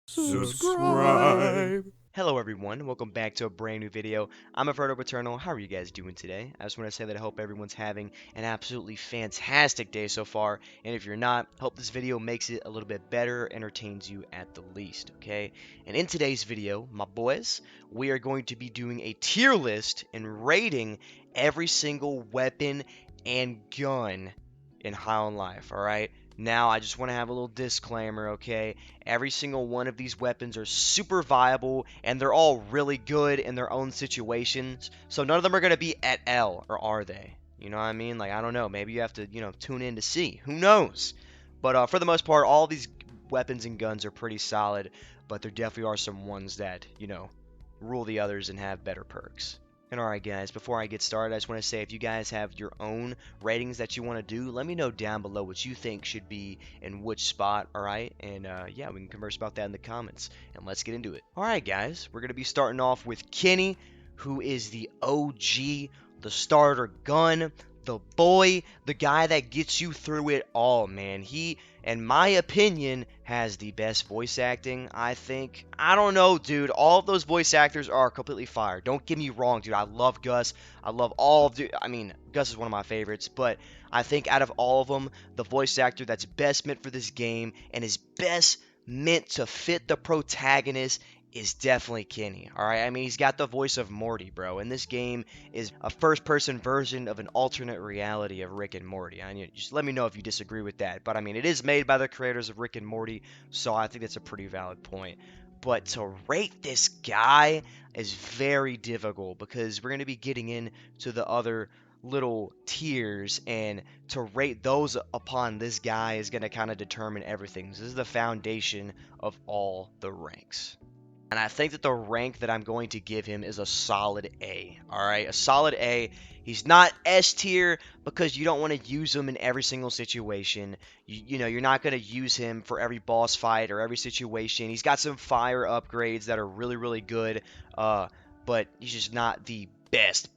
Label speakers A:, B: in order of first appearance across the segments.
A: subscribe.
B: Hello everyone, welcome back to a brand new video. I'm Alfredo Paternal. How are you guys doing today? I just want to say that I hope everyone's having an absolutely fantastic day so far, and if you're not, hope this video makes it a little bit better, entertains you at the least, okay? And in today's video, my boys, we are going to be doing a tier list and rating every single weapon and gun in High on Life, alright? Now, I just want to have a little disclaimer, okay? Every single one of these weapons are super viable, and they're all really good in their own situations. So none of them are going to be at L, or are they? You know what I mean? Like, I don't know. Maybe you have to, tune in to see. Who knows? But for the most part, all these weapons and guns are pretty solid, but there definitely are some ones that, rule the others and have better perks. And alright guys, before I get started, I just want to say if you guys have your own ratings that you want to do, let me know down below what you think should be in which spot, alright? And yeah, we can converse about that in the comments. And let's get into it. Alright guys, we're going to be starting off with Kenny, who is the OG, the starter gun, the boy, the guy that gets you through it all, man. He, in my opinion, has the best voice acting, I think. I don't know, dude. All of those voice actors are completely fire. Don't get me wrong, dude. I love Gus. I love all of the. I mean, Gus is one of my favorites, but I think out of all of them, the voice actor that's best meant for this game and is best meant to fit the protagonist is definitely Kenny. All right, I mean he's got the voice of Morty, bro, and this game is a first-person version of an alternate reality of Rick and Morty. I mean, just let me know if you disagree with that. But I mean, it is made by the creators of Rick and Morty, so I think that's a pretty valid point. But to rate this guy is very difficult because we're going to be getting into the other little tiers, and to rate those upon this guy is going to kind of determine everything. So this is the foundation of all the ranks. And I think that the rank that I'm going to give him is a solid A. All right, a solid A. He's not S tier because you don't want to use him in every single situation. You're not going to use him for every boss fight or every situation. He's got some fire upgrades that are really, really good, but he's just not the best.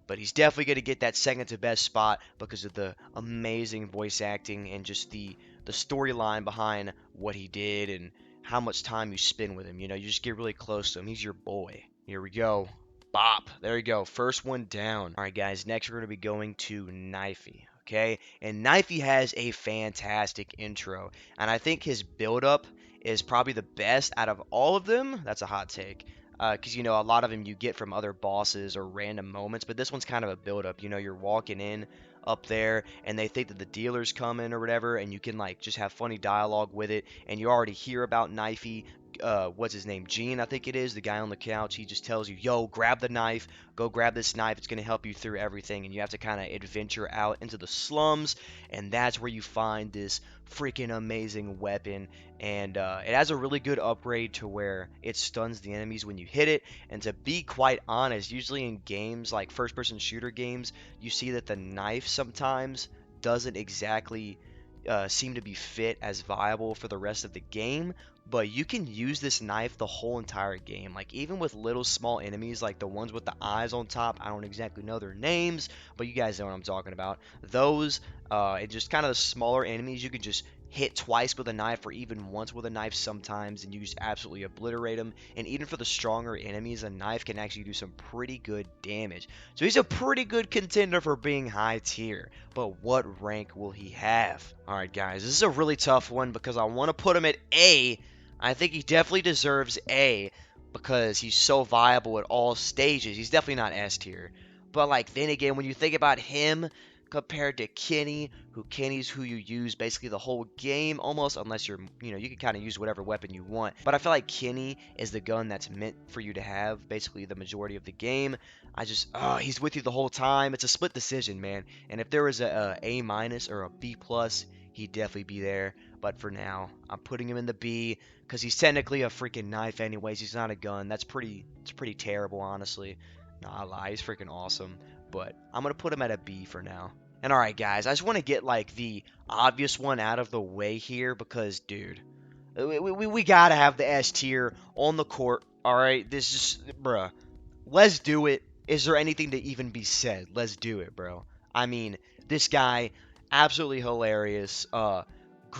B: But he's definitely going to get that second to best spot because of the amazing voice acting and just the storyline behind what he did and how much time you spend with him. You just get really close to him. He's your boy. Here we go. Bop. There you go. First one down. All right, guys. Next, we're going to be going to Knifey. Okay? And Knifey has a fantastic intro. And I think his build-up is probably the best out of all of them. That's a hot take. Because, a lot of them you get from other bosses or random moments. But this one's kind of a build-up. You're walking in up there and they think that the dealer's coming or whatever, and you can like just have funny dialogue with it, and you already hear about Knifey. What's his name? Gene, I think it is, the guy on the couch. He just tells you, yo, grab the knife, go grab this knife, it's going to help you through everything. And you have to kind of adventure out into the slums, and that's where you find this freaking amazing weapon. And it has a really good upgrade to where it stuns the enemies when you hit it. And to be quite honest, usually in games like first person shooter games, you see that the knife sometimes doesn't exactly seem to be fit as viable for the rest of the game, but you can use this knife the whole entire game. Like, even with little small enemies, like the ones with the eyes on top, I don't exactly know their names, but you guys know what I'm talking about. Those, and just kind of the smaller enemies, you can just hit twice with a knife or even once with a knife sometimes, and you just absolutely obliterate them. And even for the stronger enemies, a knife can actually do some pretty good damage. So he's a pretty good contender for being high tier. But what rank will he have? Alright guys, this is a really tough one because I want to put him at A. I think he definitely deserves A because he's so viable at all stages. He's definitely not S tier. But like, then again, when you think about him compared to Kenny's who you use basically the whole game almost, unless you can kind of use whatever weapon you want. But I feel like Kenny is the gun that's meant for you to have basically the majority of the game. He's with you the whole time. It's a split decision, man. And if there was a minus or a B plus, he'd definitely be there. But for now, I'm putting him in the B because he's technically a freaking knife anyways. He's not a gun. It's pretty terrible, honestly. Nah, I lie. He's freaking awesome. But I'm going to put him at a B for now. And alright, guys, I just want to get, like, the obvious one out of the way here because, dude, we got to have the S tier on the court. Alright, this is, bruh. Let's do it. Is there anything to even be said? Let's do it, bro. I mean, this guy, absolutely hilarious.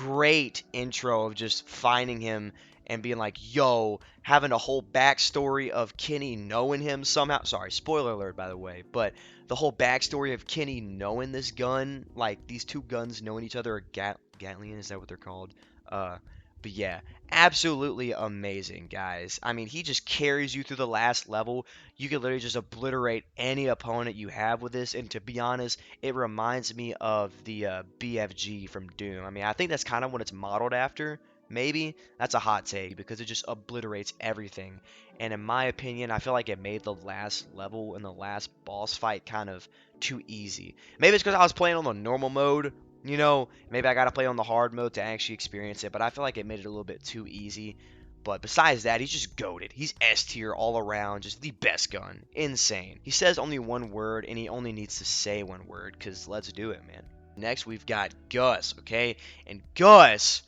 B: great intro of just finding him and being like, yo, having a whole backstory of Kenny knowing him somehow. Sorry, spoiler alert, by the way, but the whole backstory of Kenny knowing this gun, like these two guns knowing each other, are Gatlian, is that what they're called? Uh, but yeah, absolutely amazing, guys. I mean, he just carries you through the last level. You can literally just obliterate any opponent you have with this, and to be honest, it reminds me of the BFG from Doom. I mean, I think that's kind of what it's modeled after. Maybe that's a hot take because it just obliterates everything. And in my opinion, I feel like it made the last level and the last boss fight kind of too easy. Maybe it's because I was playing on the normal mode. Maybe I got to play on the hard mode to actually experience it. But I feel like it made it a little bit too easy. But besides that, he's just goated. He's S tier all around, just the best gun. Insane. He says only one word, and he only needs to say one word, because let's do it, man. Next, we've got Gus, okay? And Gus,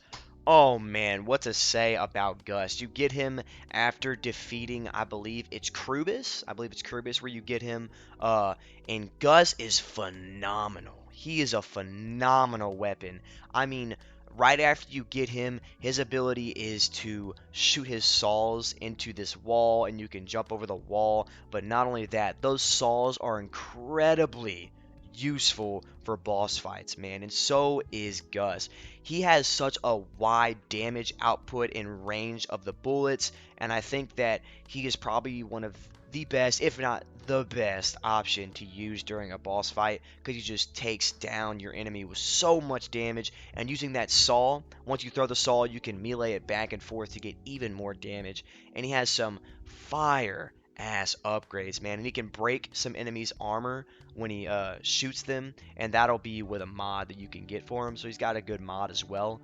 B: oh man, what to say about Gus? You get him after defeating, I believe it's Krubis. I believe it's Krubis where you get him. And Gus is phenomenal. He is a phenomenal weapon. I mean, right after you get him, his ability is to shoot his saws into this wall, and you can jump over the wall. But not only that, those saws are incredibly useful for boss fights, man, and so is Gus. He has such a wide damage output and range of the bullets, and I think that he is probably one of the best, if not the best, option to use during a boss fight, because he just takes down your enemy with so much damage. And using that saw, once you throw the saw, you can melee it back and forth to get even more damage. And he has some fire ass upgrades, man, and he can break some enemies' armor when he shoots them, and that'll be with a mod that you can get for him. So he's got a good mod as well.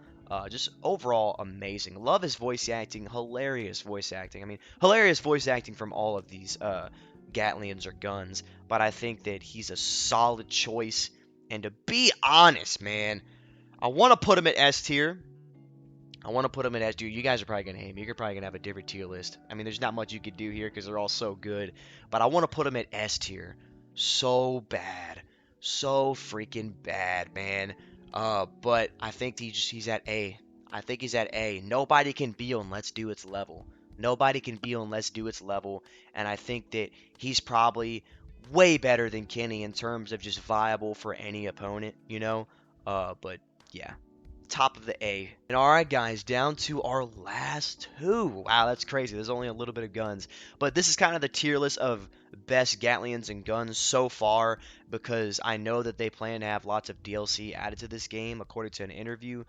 B: Just overall amazing. Love his voice acting. Hilarious voice acting. I mean, hilarious voice acting from all of these Gatlians or guns. But I think that he's a solid choice. And to be honest, man, I want to put him at S tier. I want to put them in S tier. You guys are probably going to hate me. You're probably going to have a different tier list. I mean, there's not much you could do here because they're all so good. But I want to put them at S tier. So bad. So freaking bad, man. But I think he's at A. I think he's at A. Nobody can be on Lezduit's level. Nobody can be on Lezduit's level. And I think that he's probably way better than Kenny in terms of just viable for any opponent. But yeah, top of the A. And alright, guys, down to our last two. Wow, that's crazy. There's only a little bit of guns. But this is kind of the tier list of best Gatlians and guns so far, because I know that they plan to have lots of DLC added to this game, according to an interview.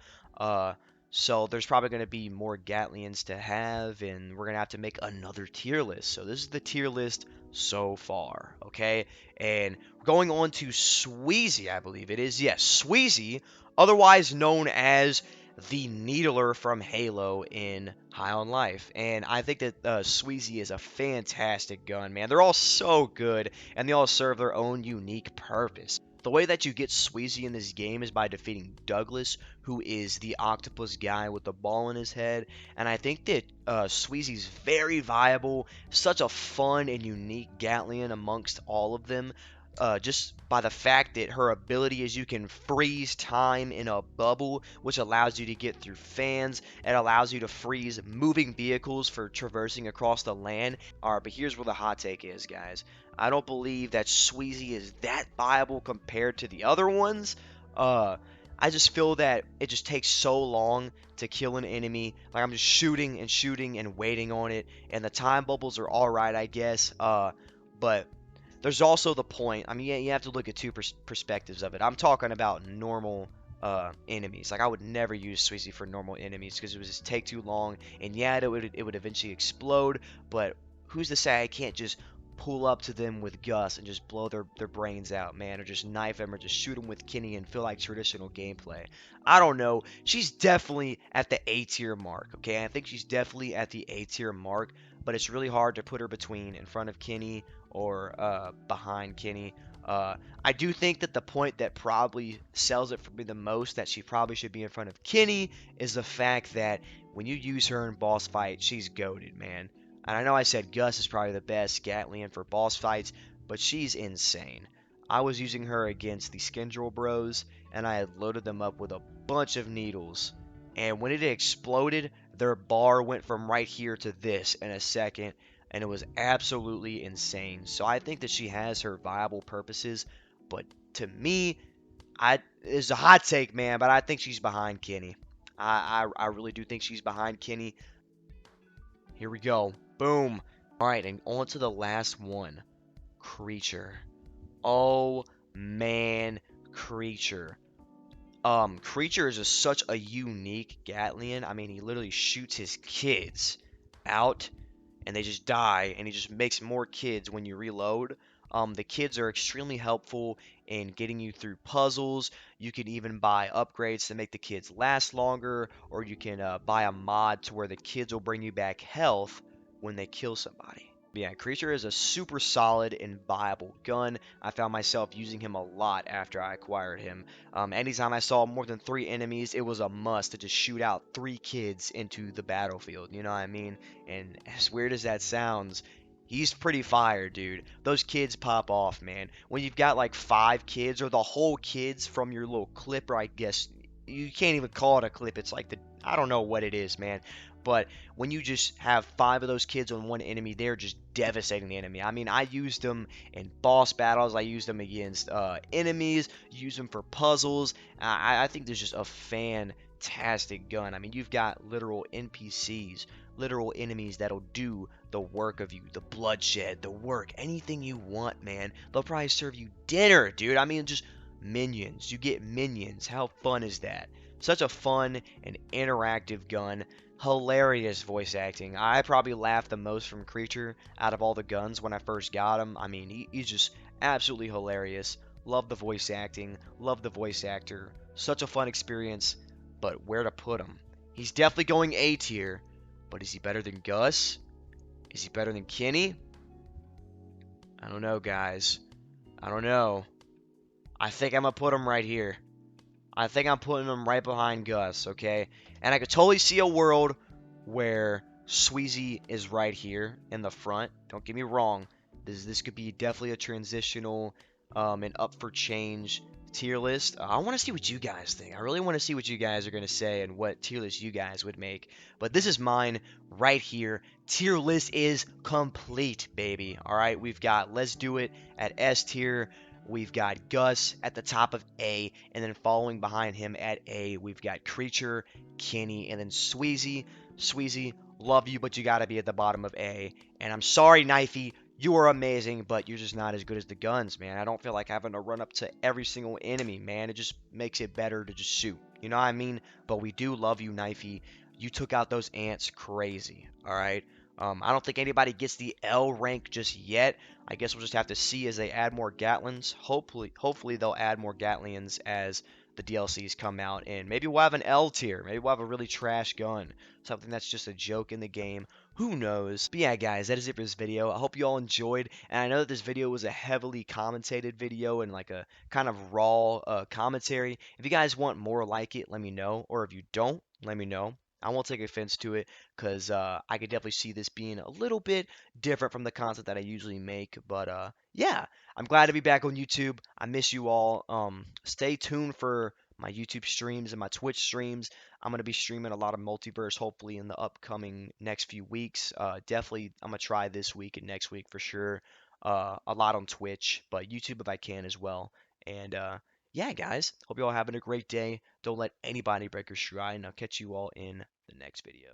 B: So there's probably going to be more Gatlians to have, and we're going to have to make another tier list. So this is the tier list so far, okay? And going on to Sweezy, I believe it is. Yes, Sweezy, otherwise known as the Needler from Halo in High on Life. And I think that Sweezy is a fantastic gun, man. They're all so good, and they all serve their own unique purpose. The way that you get Sweezy in this game is by defeating Douglas, who is the octopus guy with the ball in his head. And I think that Sweezy's very viable, such a fun and unique Gatlian amongst all of them. Just by the fact that her ability is you can freeze time in a bubble, which allows you to get through fans. It allows you to freeze moving vehicles for traversing across the land. Alright, but here's where the hot take is, guys. I don't believe that Sweezy is that viable compared to the other ones. I just feel that it just takes so long to kill an enemy. Like, I'm just shooting and shooting and waiting on it. And the time bubbles are alright, I guess. But there's also the point. I mean, yeah, you have to look at two perspectives of it. I'm talking about normal enemies. Like, I would never use Sweezy for normal enemies because it would just take too long. And yeah, it would eventually explode. But who's to say I can't just pull up to them with Gus and just blow their brains out, man, or just knife them, or just shoot them with Kenny and feel like traditional gameplay? I don't know. She's definitely at the A tier mark, okay? I think she's definitely at the A tier mark, but it's really hard to put her in front of Kenny or behind Kenny. I do think that the point that probably sells it for me the most, that she probably should be in front of Kenny, is the fact that when you use her in boss fight, she's goated, man. And I know I said Gus is probably the best Gatlian for boss fights, but she's insane. I was using her against the Skindrel Bros, and I had loaded them up with a bunch of needles. And when it exploded, their bar went from right here to this in a second, and it was absolutely insane. So I think that she has her viable purposes, but to me, I it's a hot take, man, but I think she's behind Kenny. I really do think she's behind Kenny. Here we go. Boom. All right, and on to the last one. Creature. Oh man, Creature. Creature is just such a unique Gatlian. I mean, he literally shoots his kids out and they just die, and he just makes more kids when you reload. The kids are extremely helpful in getting you through puzzles. You can even buy upgrades to make the kids last longer, or you can buy a mod to where the kids will bring you back health when they kill somebody. Yeah, Creature is a super solid and viable gun. I found myself using him a lot after I acquired him. Anytime I saw more than 3 enemies, it was a must to just shoot out 3 kids into the battlefield. You know what I mean? And as weird as that sounds, he's pretty fire, dude. Those kids pop off, man. When you've got like 5 kids or the whole kids from your little clip, or I guess you can't even call it a clip. It's like I don't know what it is, man. But when you just have 5 of those kids on one enemy, they're just devastating the enemy. I mean, I used them in boss battles. I used them against enemies. Use them for puzzles. I think there's just a fantastic gun. I mean, you've got literal NPCs, literal enemies that'll do the work of you, the bloodshed, the work, anything you want, man. They'll probably serve you dinner, dude. I mean, just minions. You get minions. How fun is that? Such a fun and interactive gun. Hilarious voice acting. I probably laughed the most from Creature out of all the guns when I first got him. I mean, he's just absolutely hilarious. Love the voice acting. Love the voice actor. Such a fun experience. But where to put him? He's definitely going A tier. But is he better than Gus? Is he better than Kenny? I don't know, guys. I don't know. I think I'm going to put him right here. I think I'm putting him right behind Gus, okay? And I could totally see a world where Sweezy is right here in the front. Don't get me wrong. This could be definitely a transitional and up for change tier list. I want to see what you guys think. I really want to see what you guys are going to say and what tier list you guys would make. But this is mine right here. Tier list is complete, baby. All right, we've got Lezduit at S tier. We've got Gus at the top of A, and then following behind him at A, we've got Creature, Kenny, and then Sweezy. Sweezy, love you, but you gotta be at the bottom of A. And I'm sorry, Knifey, you are amazing, but you're just not as good as the guns, man. I don't feel like having to run up to every single enemy, man. It just makes it better to just shoot. You know what I mean? But we do love you, Knifey. You took out those ants crazy, alright? I don't think anybody gets the L rank just yet. I guess we'll just have to see as they add more Gatlins. Hopefully they'll add more Gatlians as the DLCs come out, and maybe we'll have an L tier. Maybe we'll have a really trash gun, something that's just a joke in the game. Who knows? But yeah, guys, that is it for this video. I hope you all enjoyed, and I know that this video was a heavily commentated video and like a kind of raw commentary. If you guys want more like it, let me know, or if you don't, let me know. I won't take offense to it because I could definitely see this being a little bit different from the content that I usually make. But yeah, I'm glad to be back on YouTube. I miss you all. Stay tuned for my YouTube streams and my Twitch streams. I'm gonna be streaming a lot of multiverse, hopefully in the upcoming next few weeks. Definitely, I'm gonna try this week and next week for sure. A lot on Twitch, but YouTube if I can as well. And yeah, guys, hope you all having a great day. Don't let anybody break your stride, and I'll catch you all in the next video.